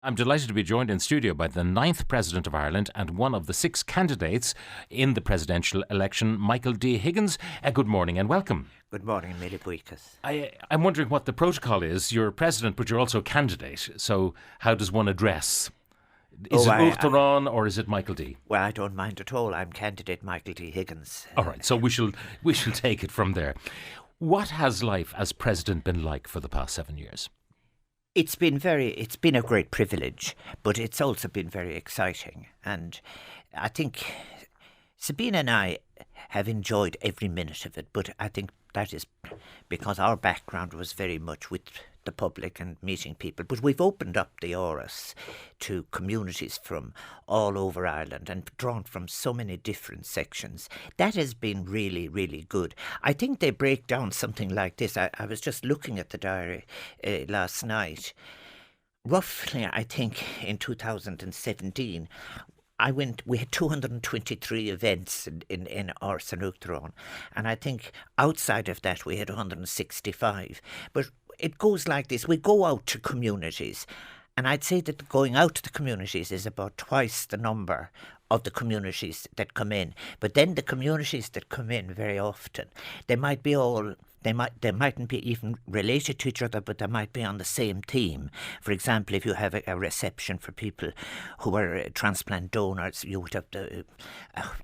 I'm delighted to be joined in studio by the ninth President of Ireland and one of the 6 candidates in the presidential election, Michael D. Higgins. Good morning and welcome. Good morning, Millie Buikas. I'm wondering what the protocol is. You're President, but you're also a candidate. So how does one address? Is it Uachtaráin or is it Michael D? Well, I don't mind at all. I'm candidate Michael D. Higgins. All right, so we shall take it from there. What has life as President been like for the past 7 years? It's been a great privilege, but it's also been very exciting. And I think Sabine and I have enjoyed every minute of it, but I think that is because our background was very much with the public and meeting people. But we've opened up the Áras to communities from all over Ireland and drawn from so many different sections. That has been really, really good. I think they break down something like this. I was just looking at the diary last night. Roughly, I think in 2017, we had 223 events in Áras and Uachtaráin, and I think outside of that we had 165. But it goes like this. We go out to communities, and I'd say that going out to the communities is about twice the number of the communities that come in. But then the communities that come in very often, they mightn't be even related to each other, but they might be on the same theme. For example, if you have a reception for people who are transplant donors, you would have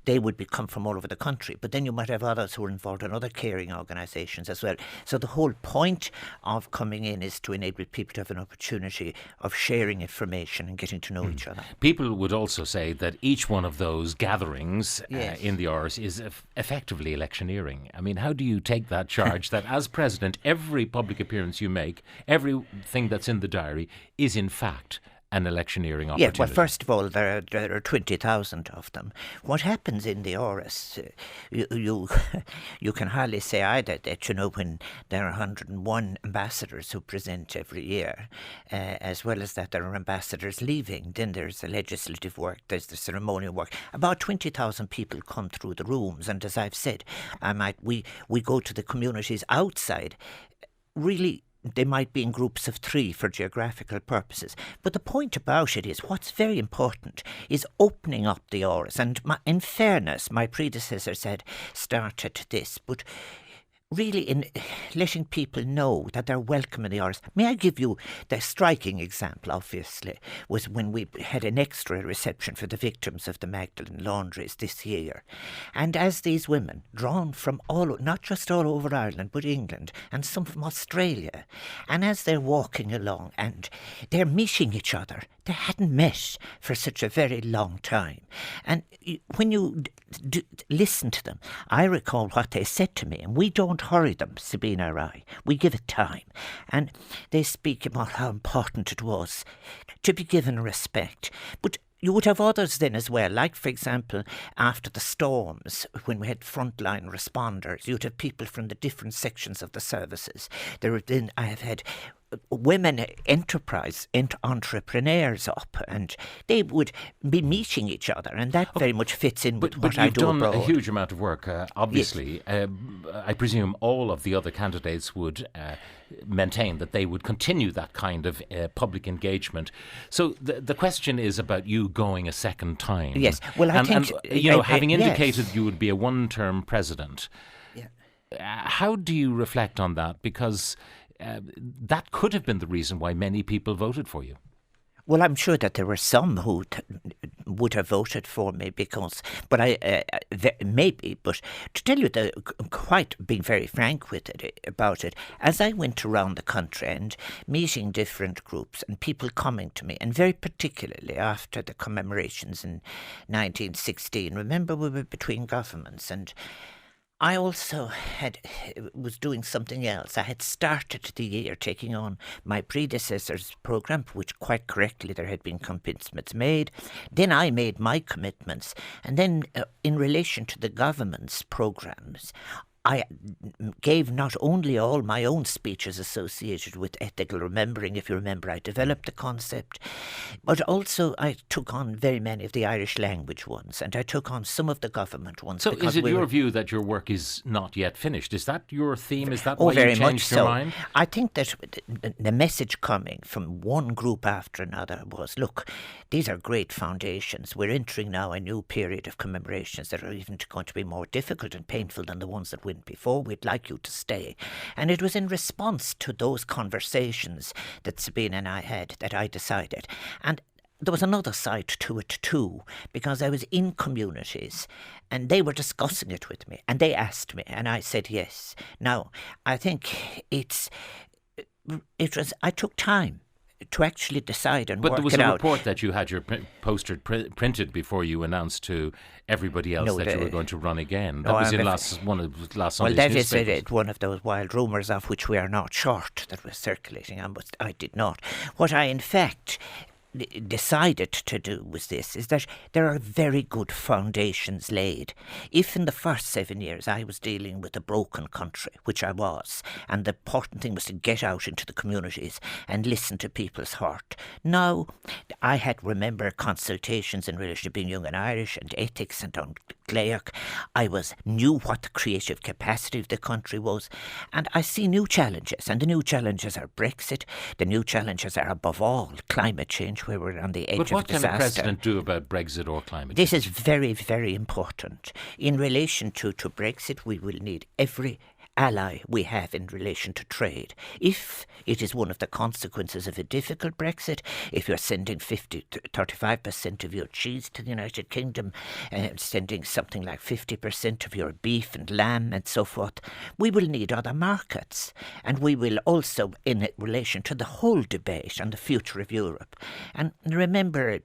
they would come from all over the country. But then you might have others who are involved in other caring organisations as well. So the whole point of coming in is to enable people to have an opportunity of sharing information and getting to know each other. People would also say that each one of those gatherings Yes. in the Áras is effectively electioneering. I mean, how do you take that charge that as President, every public appearance you make, everything that's in the diary is in fact an electioneering opportunity? Yeah, well, first of all, there are 20,000 of them. What happens in the Áras, you can hardly say either that, when there are 101 ambassadors who present every year, as well as that there are ambassadors leaving. Then there's the legislative work, there's the ceremonial work. About 20,000 people come through the rooms, and as I've said, we go to the communities outside. Really, they might be in groups of 3 for geographical purposes. But the point about it is, what's very important is opening up the Áras. And in fairness, my predecessors had started this, but really in letting people know that they're welcome in the Áras. May I give you the striking example, obviously, was when we had an extra reception for the victims of the Magdalene laundries this year. And as these women, drawn from not just all over Ireland, but England, and some from Australia, and as they're walking along and they're meeting each other, they hadn't met for such a very long time. And when you listen to them, I recall what they said to me, and we don't hurry them, Sabine or I. We give it time. And they speak about how important it was to be given respect. But you would have others then as well, like, for example, after the storms, when we had frontline responders, you'd have people from the different sections of the services. I have had women entrepreneurs up, and they would be meeting each other, and that very much fits in with what I do abroad. But you've done a huge amount of work, obviously. Yes. I presume all of the other candidates would maintain that they would continue that kind of public engagement. So the question is about you going a second time. Yes, well, having indicated yes. you would be a one-term president, how do you reflect on that? Because that could have been the reason why many people voted for you. Well, I'm sure that there were some who would have voted for me maybe. But to tell you being very frank about it, as I went around the country and meeting different groups and people coming to me, and very particularly after the commemorations in 1916, remember we were between governments, and I also was doing something else. I had started the year taking on my predecessor's programme, which quite correctly there had been commitments made. Then I made my commitments. And then in relation to the government's programmes, I gave not only all my own speeches associated with ethical remembering, if you remember, I developed the concept, But also I took on very many of the Irish language ones, and I took on some of the government ones. So is it your view that your work is not yet finished? Is that your theme? Is that why very you much changed so. your mind? I think that the message coming from one group after another was, look, these are great foundations. We're entering now a new period of commemorations that are even going to be more difficult and painful than the ones that went before. We'd like you to stay. And it was in response to those conversations that Sabina and I had that I decided. And there was another side to it too, because I was in communities and they were discussing it with me and they asked me and I said yes. Now, I think I took time to actually decide and work it out. But there was a report that you had your poster printed before you announced to everybody else that you were going to run again. That was in one of last Sunday's newspapers. Well, that is one of those wild rumours of which we are not short that was circulating, but I did not. What I, in fact, decided to do was this, is that there are very good foundations laid. If in the first 7 years I was dealing with a broken country, which I was, and the important thing was to get out into the communities and listen to people's heart. Now, I had, remember, consultations in relation to being young and Irish and ethics and on Gleach. I knew what the creative capacity of the country was, and I see new challenges, and the new challenges are Brexit. The new challenges are, above all, climate change, where we're on the edge of disaster. But what can the President do about Brexit or climate change? This is very, very important. In relation to Brexit, we will need every ally we have in relation to trade. If it is one of the consequences of a difficult Brexit, if you're sending 35% of your cheese to the United Kingdom, sending something like 50% of your beef and lamb and so forth, we will need other markets. And we will also, in relation to the whole debate on the future of Europe. And remember,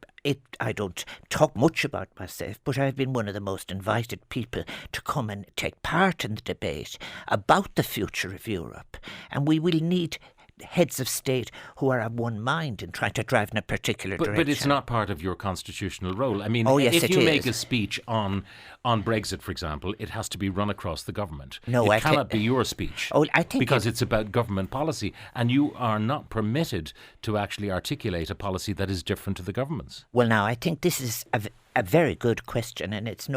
I don't talk much about myself, but I've been one of the most invited people to come and take part in the debate about the future of Europe. And we will need heads of state who are of one mind in trying to drive in a particular direction. But it's not part of your constitutional role. I mean, yes, if you make a speech on Brexit, for example, it has to be run across the government. No, it cannot be your speech. I think because it's about government policy, and you are not permitted to actually articulate a policy that is different to the government's. Well, now, I think this is a very good question, and it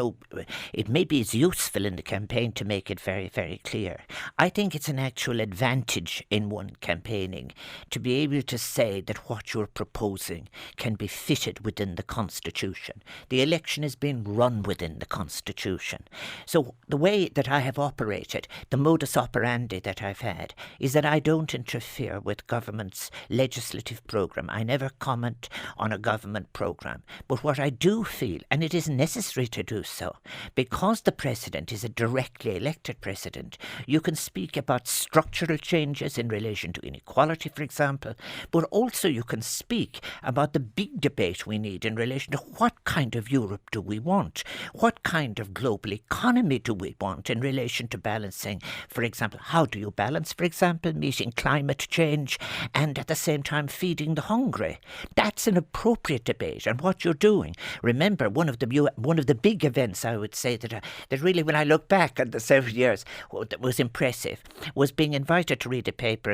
maybe is useful in the campaign to make it very, very clear. I think it's an actual advantage in one campaigning to be able to say that what you're proposing can be fitted within the Constitution. The election is being run within the Constitution. So the way that I have operated, the modus operandi that I've had, is that I don't interfere with government's legislative programme. I never comment on a government programme. But what I do feel, and it is necessary to do so, because the President is a directly elected President, you can speak about structural changes in relation to inequality, for example, but also you can speak about the big debate we need in relation to what kind of Europe do we want? What kind of global economy do we want in relation to balancing, for example, how do you balance, for example, meeting climate change and at the same time feeding the hungry? That's an appropriate debate, and what you're doing. Remember, one of the big events, I would say, that really, when I look back at the 7 years, that was impressive, was being invited to read a paper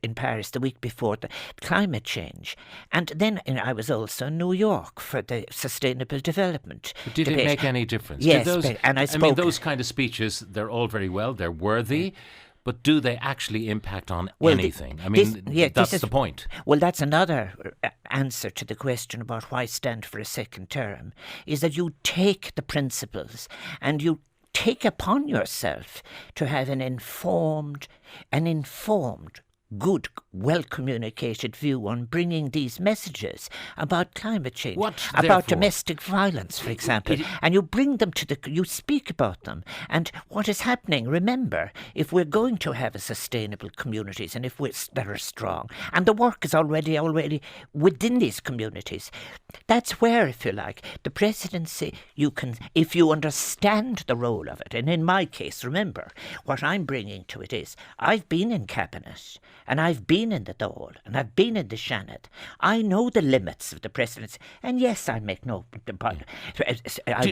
in Paris the week before the climate change. And then I was also in New York for the sustainable development debate. Did it make any difference? Yes, I mean, those kind of speeches, they're all very well, they're worthy. But do they actually impact on anything? That's the point. Well, that's another answer to the question about why stand for a second term, is that you take the principles and you take upon yourself to have an informed, good, well-communicated view on bringing these messages about climate change, about domestic violence, for example, and you bring them you speak about them. And what is happening, remember, if we're going to have a sustainable communities and if that are strong, and the work is already within these communities, that's where, if you like, the presidency, if you understand the role of it, and in my case, remember, what I'm bringing to it is, I've been in cabinet, and I've been in the Dáil, and I've been in the Seanad. I know the limits of the presidency, and yes, I make no... Do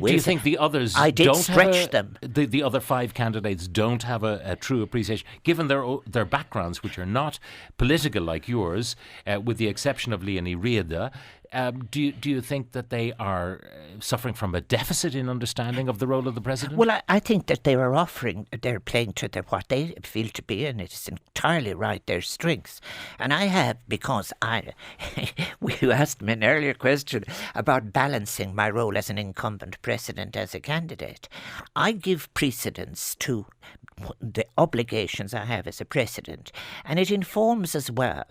you think the others the other 5 candidates don't have a true appreciation, given their backgrounds, which are not political like yours, with the exception of Leonie Riada? Do you think that they are suffering from a deficit in understanding of the role of the president? Well, I think that they're playing to what they feel to be, and it's entirely right, their strengths. And I have, because you asked me an earlier question about balancing my role as an incumbent president as a candidate. I give precedence to the obligations I have as a president, and it informs as well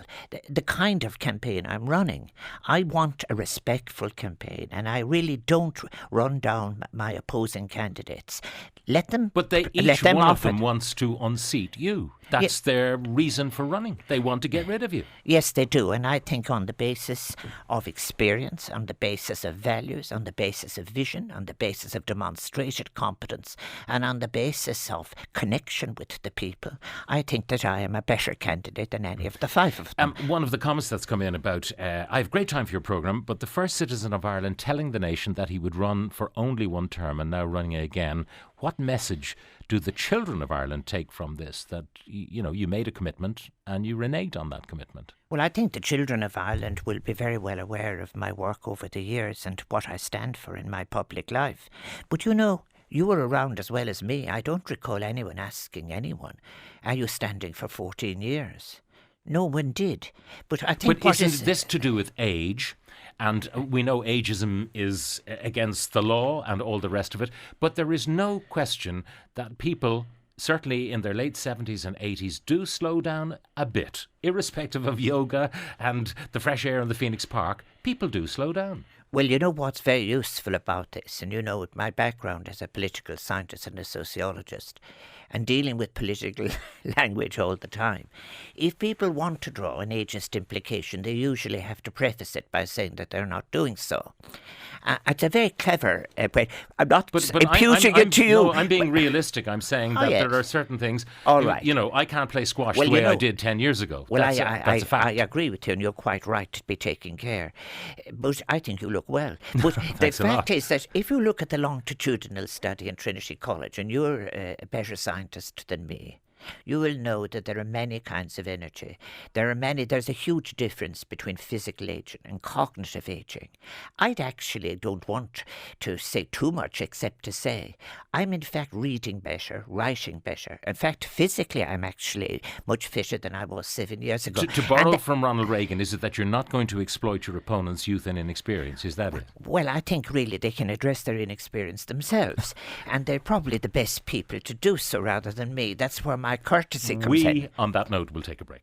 the kind of campaign I'm running. I want a respectful campaign, and I really don't run down my opposing candidates. Let them. But each one of them wants to unseat you. That's their reason for running. They want to get rid of you. Yes, they do. And I think on the basis of experience, on the basis of values, on the basis of vision, on the basis of demonstrated competence, and on the basis of connection with the people, I think that I am a better candidate than any of the five of them. One of the comments that's come in about, I have great time for your programme, but the first citizen of Ireland telling the nation that he would run for only one term and now running again. What message do the children of Ireland take from this, that, you made a commitment and you reneged on that commitment? Well, I think the children of Ireland will be very well aware of my work over the years and what I stand for in my public life. But you were around as well as me. I don't recall anyone asking anyone, are you standing for 14 years? No one did. But I think isn't this to do with age? And we know ageism is against the law and all the rest of it. But there is no question that people, certainly in their late 70s and 80s, do slow down a bit. Irrespective of yoga and the fresh air in the Phoenix Park, people do slow down. Well, you know what's very useful about this, and my background as a political scientist and a sociologist, and dealing with political language all the time. If people want to draw an ageist implication, they usually have to preface it by saying that they're not doing so. It's a very clever way. I'm not imputing it to you. No, I'm being realistic. I'm saying that there are certain things. All right. I can't play squash the way I did 10 years ago. Well, that's a fact. I agree with you, and you're quite right to be taking care. But I think you look well. But the fact is that if you look at the longitudinal study in Trinity College, and you're a better scientist than me, you will know that there are many kinds of energy. There's a huge difference between physical aging and cognitive aging. I actually don't want to say too much except to say I'm in fact reading better, writing better. In fact, physically I'm actually much fitter than I was 7 years ago. To borrow from Ronald Reagan, is it that you're not going to exploit your opponent's youth and inexperience? Is that it? Well, I think really they can address their inexperience themselves. And they're probably the best people to do so rather than me. That's where my courtesy comes in. On that note, will take a break.